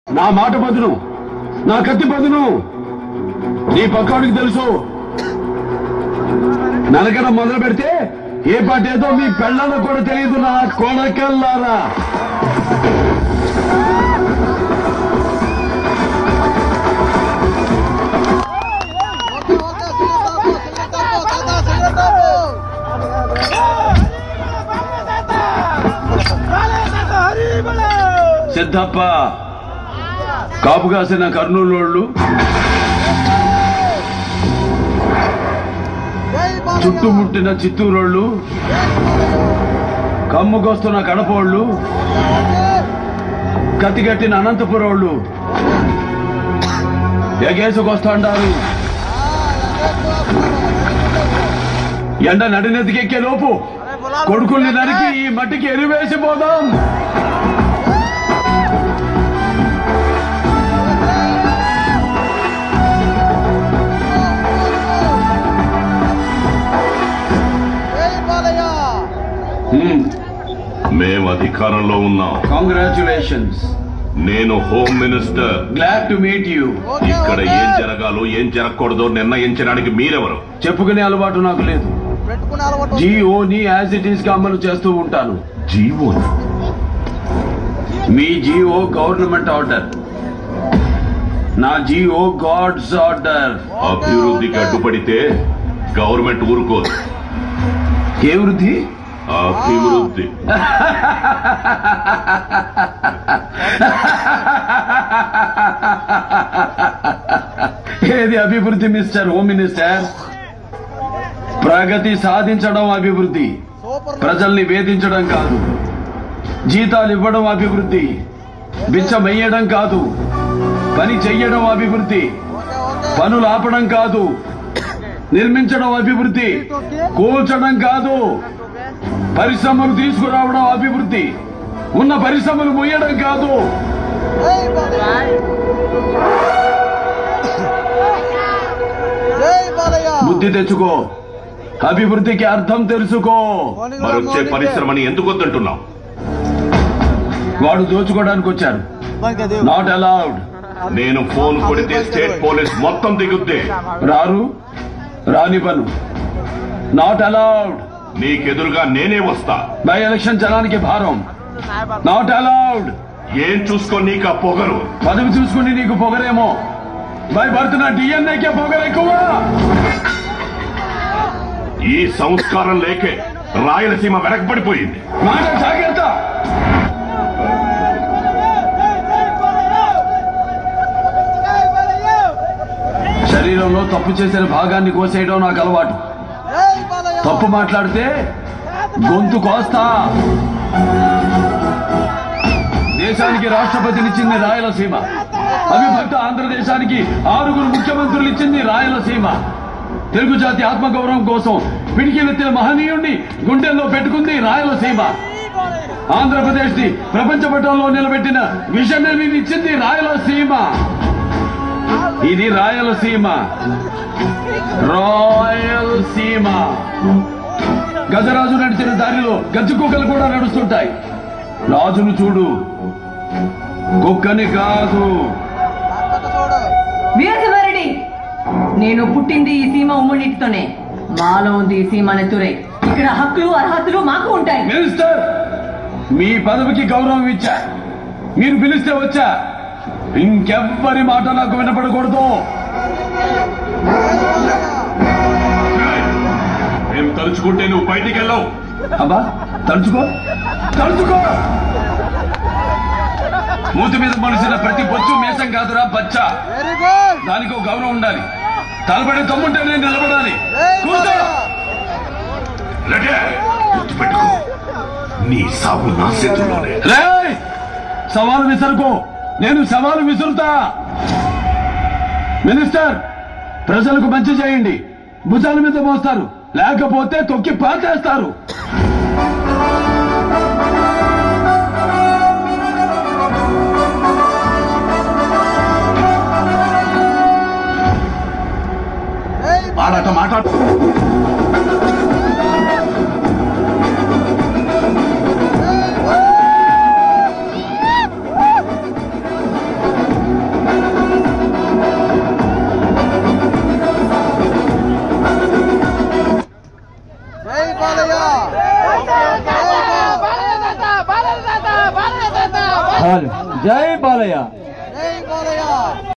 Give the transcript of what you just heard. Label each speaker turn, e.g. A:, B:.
A: నా మాట బదులు నా కత్తి బదులు నీ పక్కాడికి తెలుసు. నలకడం మొదలు పెడితే ఏ పాట ఏదో మీ పెళ్ళాలకు కూడా తెలియదు. నా కొడకల్లారా, సిద్ధప్ప కాపు కాసిన కర్నూలు, చుట్టుముట్టిన చిత్తూరోళ్ళు, కమ్ముకొస్తున్న కడపోళ్ళు, కత్తిగట్టిన అనంతపురోళ్ళు ఎగేసుకొస్తాండారు. ఎండ నడినెతికెక్కే లోపు కొడుకుల్ని నరికి ఈ మట్టికి ఎరివేసిపోదాం.
B: మేము అధికారంలో ఉన్నాం.
A: కంగ్రాచులేషన్స్.
B: నేను home minister.
A: Glad to meet you.
B: ఇక్కడ ఏం జరగాలో ఏం జరగకూడదో నిర్ణయించడానికి మీరెవరు?
A: చెప్పుకునే అలవాటు నాకు లేదు. జీఓని యాజ్ ఇట్ ఈస్ గా అమలు చేస్తూ ఉంటాను.
B: జీవో?
A: మీ జీఓ గవర్నమెంట్ ఆర్డర్, నా జీఓ గాడ్స్ ఆర్డర్.
B: అభివృద్ధికి అడ్డుపడితే గవర్నమెంట్ ఊరుకోదు.
A: ఏ వృద్ధి?
B: అభివృద్ధి.
A: ఏది అభివృద్ధి మిస్టర్ హోమ్ మినిస్టర్? ప్రగతి సాధించడం అభివృద్ధి, ప్రజల్ని వేధించడం కాదు. జీతాలు ఇవ్వడం అభివృద్ధి, బిచ్చమెయ్యడం కాదు. పని చెయ్యడం అభివృద్ధి, పనులు ఆపడం కాదు. నిర్మించడం అభివృద్ధి, కూల్చడం కాదు. పరిశ్రమలు తీసుకురావడం అభివృద్ధి, ఉన్న పరిశ్రమలు మొయ్యడం కాదు. బుద్ధి తెచ్చుకో, అభివృద్ధికి అర్థం తెలుసుకో.
B: మరొచ్చే పరిశ్రమని ఎందుకు వద్దంటున్నావు?
A: వాడు దోచుకోవడానికి వచ్చారు. Not allowed.
B: నేను ఫోన్ కొడితే స్టేట్ పోలీస్ మొత్తం దిగుద్దే.
A: రారు, రానివ్వను. Not allowed.
B: నీకెదురుగా నేనే వస్తా.
A: బై ఎలక్షన్ జనానికి భారం. Not allowed.
B: ఏం చూసుకో నీకు ఆ పొగరు?
A: పదవి చూసుకుని నీకు పొగరేమో, బై బర్త్ నా డిఎన్ఏకే పొగరు ఎక్కువ.
B: ఈ సంస్కారం లేకే రాయలసీమ వెనకబడిపోయింది.
A: మాట జాగ్రత్త. శరీరంలో తప్పు చేసిన భాగాన్ని కోసేయడం నాకు అలవాటు. తప్పు మాట్లాడితే గొంతు కోస్తా. దేశానికి రాష్ట్రపతినిచ్చింది రాయలసీమ. అవిభక్త ఆంధ్రదేశానికి 6 ముఖ్యమంత్రులు ఇచ్చింది రాయలసీమ. తెలుగు జాతి ఆత్మగౌరవం కోసం పిడికిలెత్తిన మహనీయుణ్ణి గుండెల్లో పెట్టుకుంది రాయలసీమ. ఆంధ్రప్రదేశ్ ని ప్రపంచ పటంలో నిలబెట్టిన విజనరీని ఇచ్చింది రాయలసీమ. ఇది రాయలసీమ. రాయలసీమ. గజరాజు నడిచిన దారిలో గజ్జు కుక్కలు కూడా నడుస్తుంటాయి. రాజును చూడు, కుక్కని కాదు.
C: వీరసింహారెడ్డి, నేను పుట్టింది ఈ సీమ ఉమ్మడితోనే. మాలో ఉంది ఈ సీమ నెత్తురే. ఇక్కడ హక్కులు అర్హతలు మాకు ఉంటాయి.
A: మినిస్టర్, మీ పదవికి గౌరవం ఇచ్చా, మీరు పిలిస్తే వచ్చా. ఇంకెవ్వరి మాట నాకు వినపడకూడదు.
B: మేము తలుచుకుంటే నువ్వు బయటికి వెళ్ళవు.
A: అబ్బా, తలుచుకో తలుచుకో. మూతి మీద మనిషిన ప్రతి బొచ్చు మేసం కాదురా బచ్చా. దానికి గౌరవం ఉండాలి. తలబడి తమ్ముంటే నేను నిలబడాలి. కూర్చో.
B: గుర్తుపెట్టుకో, నీ సాగు నా చేతుల్లోనే.
A: సవాలు విసరుకో, నేను సవాలు విసురుతా. మినిస్టర్, ప్రజలకు మంచి చేయండి. భుజాల మీద మోస్తారు, లేకపోతే తొక్కి పాతేస్తారు.
B: ఆడట మాట్లాడు.
D: జై బాలయ్య.